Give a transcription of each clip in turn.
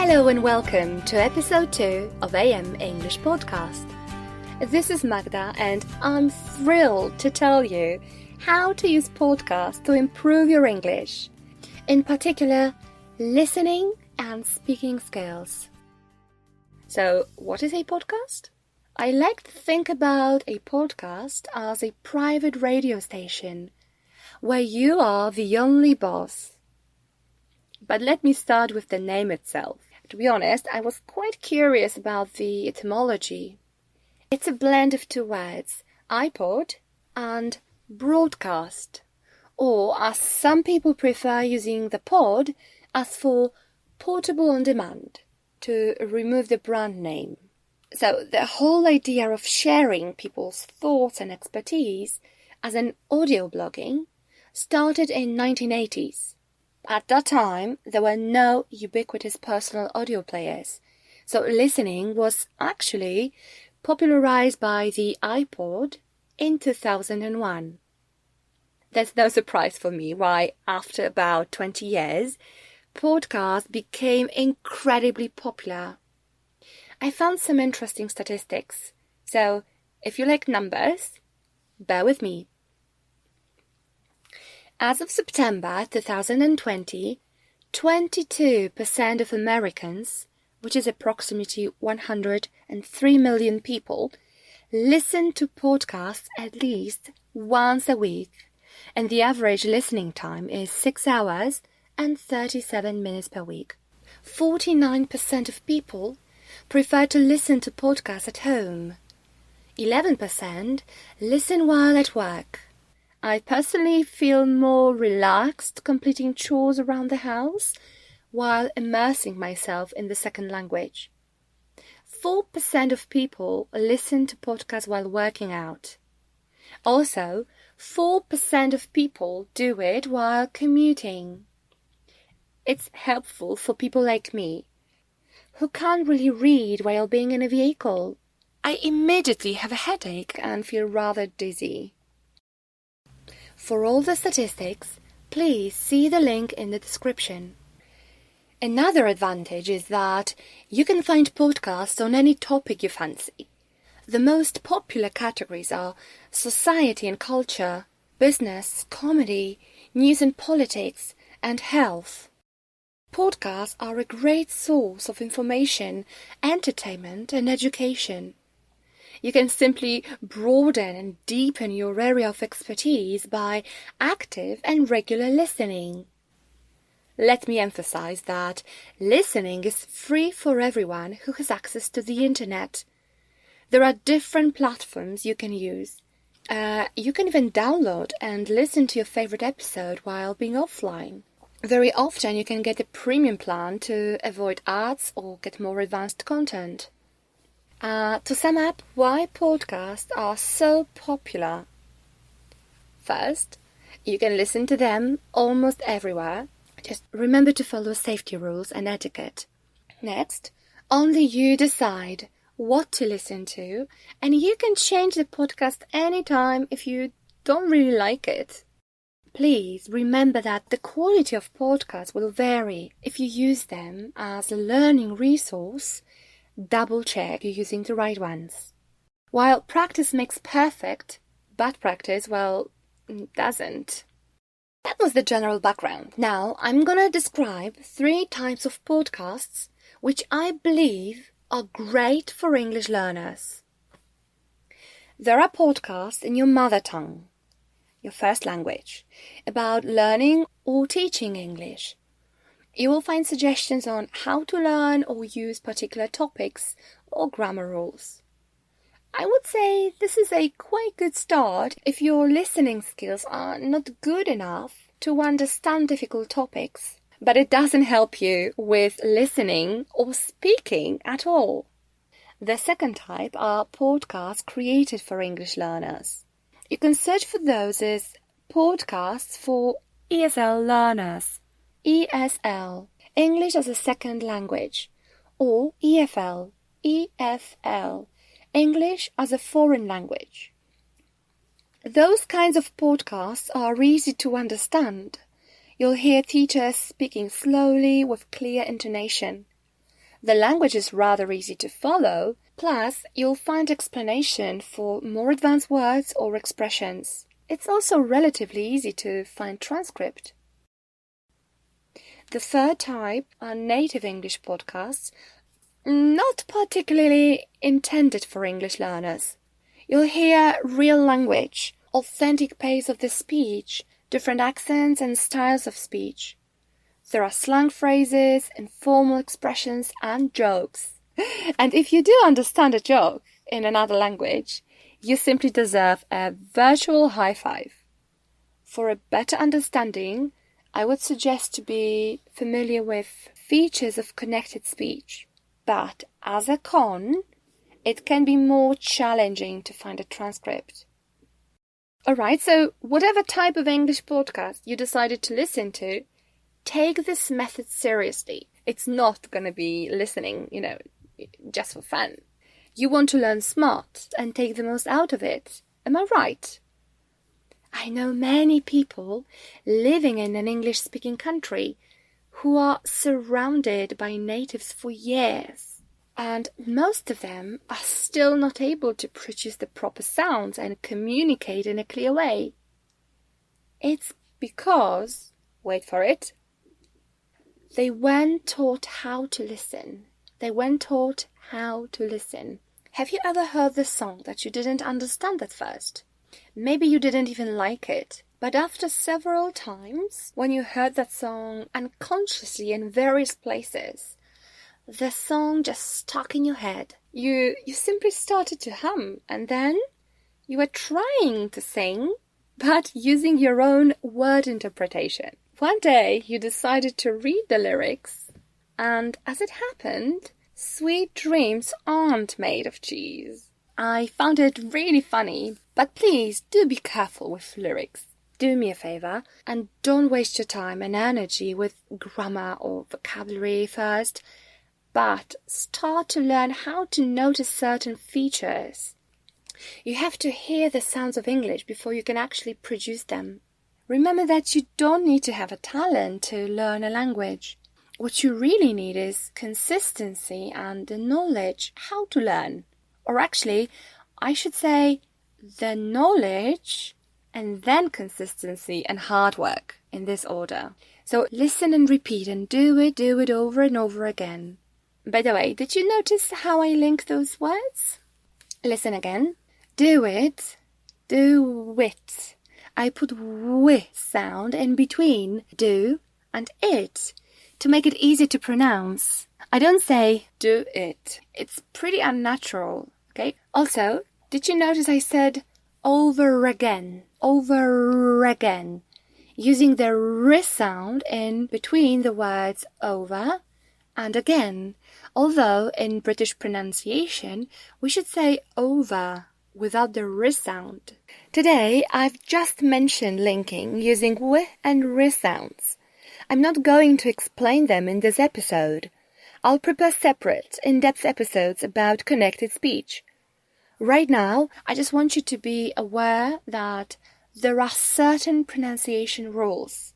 Hello and welcome to episode 2 of AM English Podcast. This is Magda and I'm thrilled to tell you how to use podcasts to improve your English, in particular listening and speaking skills. So, what is a podcast? I like to think about a podcast as a private radio station where you are the only boss. But let me start with the name itself. To be honest, I was quite curious about the etymology. It's a blend of two words, iPod and broadcast, or as some people prefer using the pod, as for portable on demand, to remove the brand name. So the whole idea of sharing people's thoughts and expertise as an audio blogging started in 1980s. At that time, there were no ubiquitous personal audio players, so listening was actually popularized by the iPod in 2001. There's no surprise for me why, after about 20 years, podcasts became incredibly popular. I found some interesting statistics, so if you like numbers, bear with me. As of September 2020, 22% of Americans, which is approximately 103 million people, listen to podcasts at least once a week, and the average listening time is 6 hours and 37 minutes per week. 49% of people prefer to listen to podcasts at home. 11% listen while at work. I personally feel more relaxed completing chores around the house while immersing myself in the second language. 4% of people listen to podcasts while working out. Also, 4% of people do it while commuting. It's helpful for people like me, who can't really read while being in a vehicle. I immediately have a headache and feel rather dizzy. For all the statistics, please see the link in the description. Another advantage is that you can find podcasts on any topic you fancy. The most popular categories are society and culture, business, comedy, news and politics, and health. Podcasts are a great source of information, entertainment, and education. You can simply broaden and deepen your area of expertise by active and regular listening. Let me emphasize that listening is free for everyone who has access to the internet. There are different platforms you can use. You can even download and listen to your favorite episode while being offline. Very often you can get a premium plan to avoid ads or get more advanced content. To sum up, why podcasts are so popular. First, you can listen to them almost everywhere. Just remember to follow safety rules and etiquette. Next, only you decide what to listen to, and you can change the podcast anytime if you don't really like it. Please remember that the quality of podcasts will vary. If you use them as a learning resource, double check you're using the right ones. While practice makes perfect, bad practice, well, doesn't. That was the general background. Now I'm gonna describe 3 types of podcasts which I believe are great for English learners. There are podcasts in your mother tongue, your first language, about learning or teaching English. You will find suggestions on how to learn or use particular topics or grammar rules. I would say this is a quite good start if your listening skills are not good enough to understand difficult topics, but it doesn't help you with listening or speaking at all. The second type are podcasts created for English learners. You can search for those as podcasts for ESL learners. ESL, English as a Second Language, or EFL, English as a Foreign Language. Those kinds of podcasts are easy to understand. You'll hear teachers speaking slowly with clear intonation. The language is rather easy to follow, plus you'll find explanation for more advanced words or expressions. It's also relatively easy to find transcript. The third type are native English podcasts, not particularly intended for English learners. You'll hear real language, authentic pace of the speech, different accents and styles of speech. There are slang phrases, informal expressions and jokes. And if you do understand a joke in another language, you simply deserve a virtual high five. For a better understanding, I would suggest to be familiar with features of connected speech. But as a con, it can be more challenging to find a transcript. Alright, so whatever type of English podcast you decided to listen to, take this method seriously. It's not going to be listening, just for fun. You want to learn smart and take the most out of it. Am I right? I know many people living in an English-speaking country who are surrounded by natives for years, and most of them are still not able to produce the proper sounds and communicate in a clear way. It's because, wait for it, they weren't taught how to listen. Have you ever heard the song that you didn't understand at first? Maybe you didn't even like it, but after several times, when you heard that song unconsciously in various places, the song just stuck in your head. You simply started to hum, and then you were trying to sing, but using your own word interpretation. One day, you decided to read the lyrics, and as it happened, sweet dreams aren't made of cheese. I found it really funny, but please do be careful with lyrics. Do me a favor and don't waste your time and energy with grammar or vocabulary first, but start to learn how to notice certain features. You have to hear the sounds of English before you can actually produce them. Remember that you don't need to have a talent to learn a language. What you really need is consistency and the knowledge how to learn. Or actually, I should say the knowledge and then consistency and hard work in this order. So listen and repeat and do it over and over again. By the way, did you notice how I link those words? Listen again. Do it. I put w sound in between do and it to make it easy to pronounce. I don't say do it. It's pretty unnatural, okay? Also, did you notice I said over again, using the r sound in between the words over and again, although in British pronunciation we should say over without the r sound. Today I've just mentioned linking using w and r sounds. I'm not going to explain them in this episode. I'll prepare separate, in-depth episodes about connected speech. Right now, I just want you to be aware that there are certain pronunciation rules,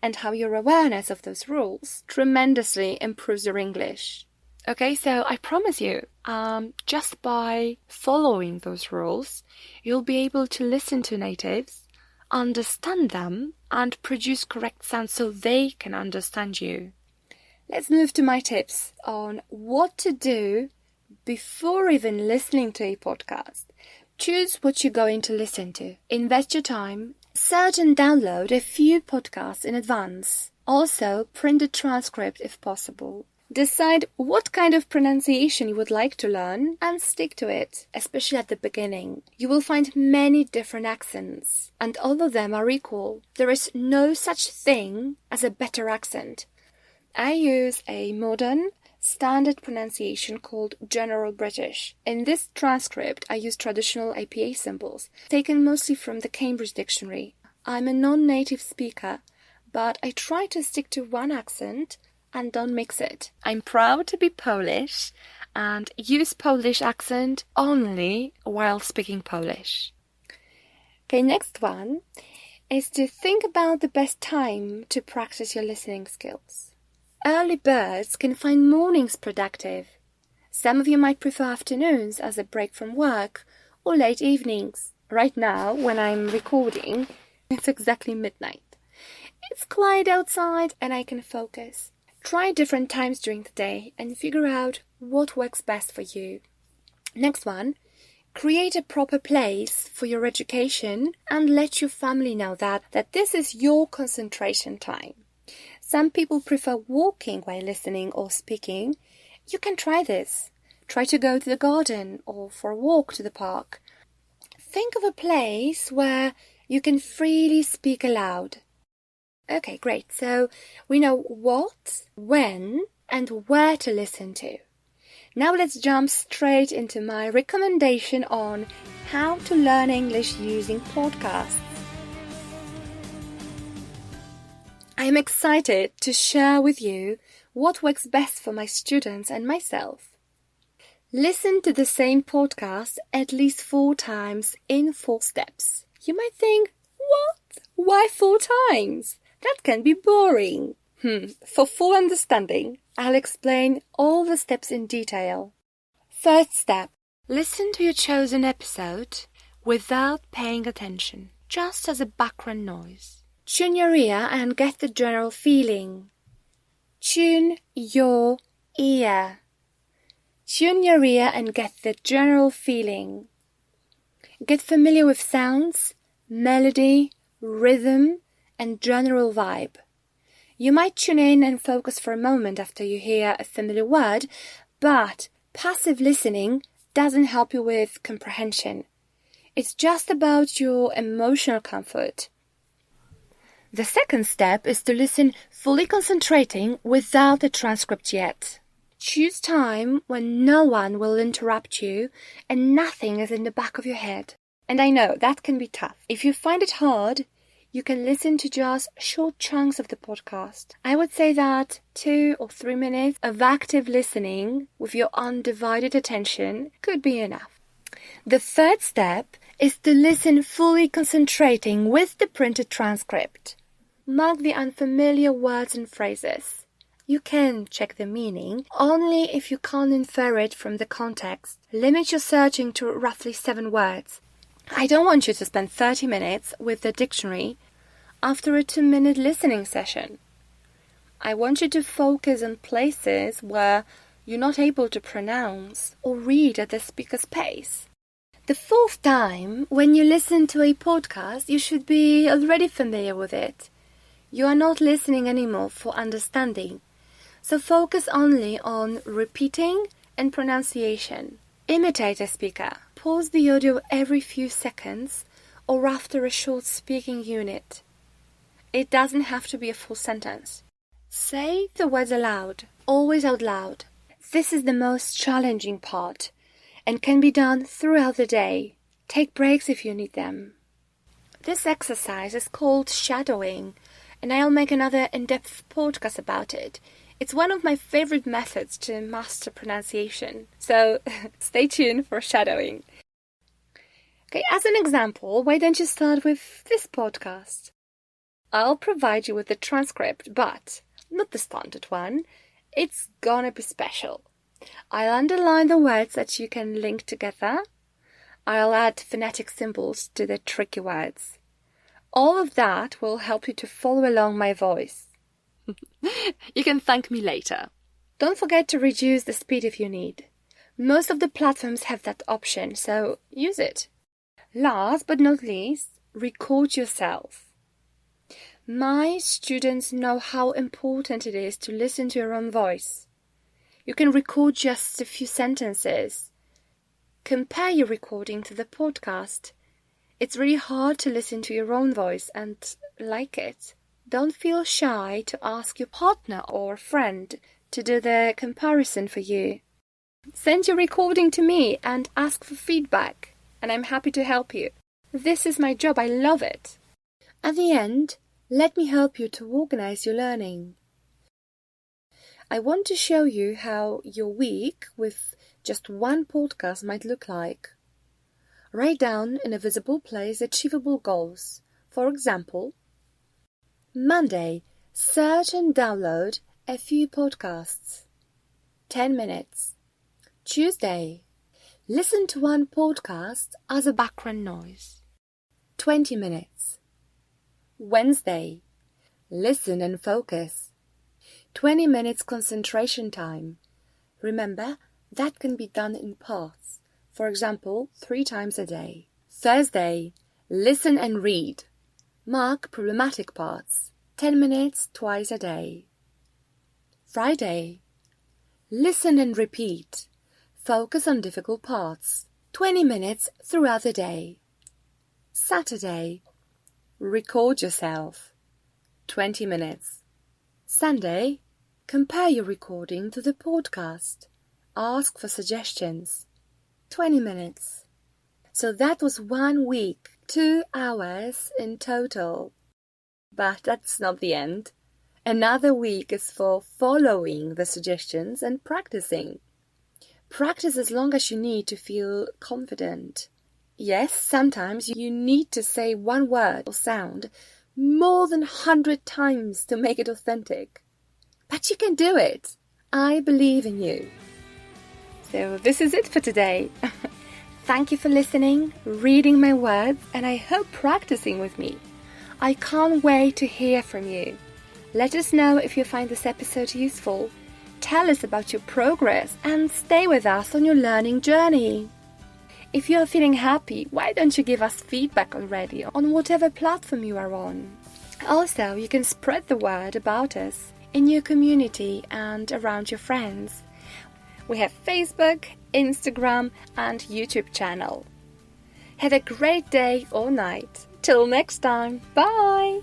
and how your awareness of those rules tremendously improves your English. Okay, so I promise you, just by following those rules, you'll be able to listen to natives, understand them, and produce correct sounds so they can understand you. Let's move to my tips on what to do before even listening to a podcast. Choose what you're going to listen to. Invest your time. Search and download a few podcasts in advance. Also, print a transcript if possible. Decide what kind of pronunciation you would like to learn and stick to it, especially at the beginning. You will find many different accents, and all of them are equal. There is no such thing as a better accent. I use a modern, standard pronunciation called General British. In this transcript, I use traditional APA symbols, taken mostly from the Cambridge Dictionary. I'm a non-native speaker, but I try to stick to one accent and don't mix it. I'm proud to be Polish and use Polish accent only while speaking Polish. Okay, next one is to think about the best time to practice your listening skills. Early birds can find mornings productive. Some of you might prefer afternoons as a break from work, or late evenings. Right now, when I'm recording, it's exactly midnight. It's quiet outside and I can focus. Try different times during the day and figure out what works best for you. Next one, create a proper place for your education and let your family know that this is your concentration time. Some people prefer walking while listening or speaking. You can try this. Try to go to the garden or for a walk to the park. Think of a place where you can freely speak aloud. Okay, great. So we know what, when, and where to listen to. Now let's jump straight into my recommendation on how to learn English using podcasts. I am excited to share with you what works best for my students and myself. Listen to the same podcast at least 4 times in 4 steps. You might think, what? Why 4 times? That can be boring. For full understanding, I'll explain all the steps in detail. First step, listen to your chosen episode without paying attention, just as a background noise. Tune your ear and get the general feeling. Tune your ear. Tune your ear and get the general feeling. Get familiar with sounds, melody, rhythm, and general vibe. You might tune in and focus for a moment after you hear a familiar word, but passive listening doesn't help you with comprehension. It's just about your emotional comfort. The second step is to listen fully concentrating without a transcript yet. Choose time when no one will interrupt you and nothing is in the back of your head. And I know that can be tough. If you find it hard, you can listen to just short chunks of the podcast. I would say that 2 or 3 minutes of active listening with your undivided attention could be enough. The third step is to listen fully concentrating with the printed transcript. Mark the unfamiliar words and phrases. You can check the meaning only if you can't infer it from the context. Limit your searching to roughly 7 words. I don't want you to spend 30 minutes with the dictionary after a 2-minute listening session. I want you to focus on places where you're not able to pronounce or read at the speaker's pace. The 4th time, when you listen to a podcast, you should be already familiar with it. You are not listening anymore for understanding, so focus only on repeating and pronunciation. Imitate a speaker. Pause the audio every few seconds or after a short speaking unit. It doesn't have to be a full sentence. Say the words aloud, always out loud. This is the most challenging part and can be done throughout the day. Take breaks if you need them. This exercise is called shadowing, and I'll make another in-depth podcast about it. It's one of my favorite methods to master pronunciation, so stay tuned for shadowing. Okay, as an example, why don't you start with this podcast? I'll provide you with the transcript, but not the standard one. It's gonna be special. I'll underline the words that you can link together. I'll add phonetic symbols to the tricky words. All of that will help you to follow along my voice. You can thank me later. Don't forget to reduce the speed if you need. Most of the platforms have that option, so use it. Last but not least, record yourself. My students know how important it is to listen to your own voice. You can record just a few sentences. Compare your recording to the podcast. It's really hard to listen to your own voice and like it. Don't feel shy to ask your partner or friend to do the comparison for you. Send your recording to me and ask for feedback, and I'm happy to help you. This is my job, I love it. At the end, let me help you to organize your learning. I want to show you how your week with just one podcast might look like. Write down in a visible place achievable goals. For example, Monday, search and download A few podcasts. 10 minutes. Tuesday. Listen to one podcast as a background noise. 20 minutes. Wednesday. Listen and focus. 20 minutes concentration time. Remember, that can be done in parts. For example, 3 times a day. Thursday. Listen and read. Mark problematic parts. 10 minutes twice a day. Friday. Listen and repeat. Focus on difficult parts. 20 minutes throughout the day. Saturday. Record yourself. 20 minutes. Sunday. Compare your recording to the podcast. Ask for suggestions. 20 minutes. So that was 1 week, 2 hours in total. But that's not the end. Another week is for following the suggestions and practicing. Practice as long as you need to feel confident. Yes, sometimes you need to say one word or sound more than 100 times to make it authentic. But you can do it. I believe in you. So this is it for today. Thank you for listening, reading my words, and I hope practicing with me. I can't wait to hear from you. Let us know if you find this episode useful. Tell us about your progress and stay with us on your learning journey. If you are feeling happy, why don't you give us feedback already on whatever platform you are on? Also, you can spread the word about us in your community and around your friends. We have Facebook, Instagram and YouTube channel. Have a great day or night. Till next time. Bye!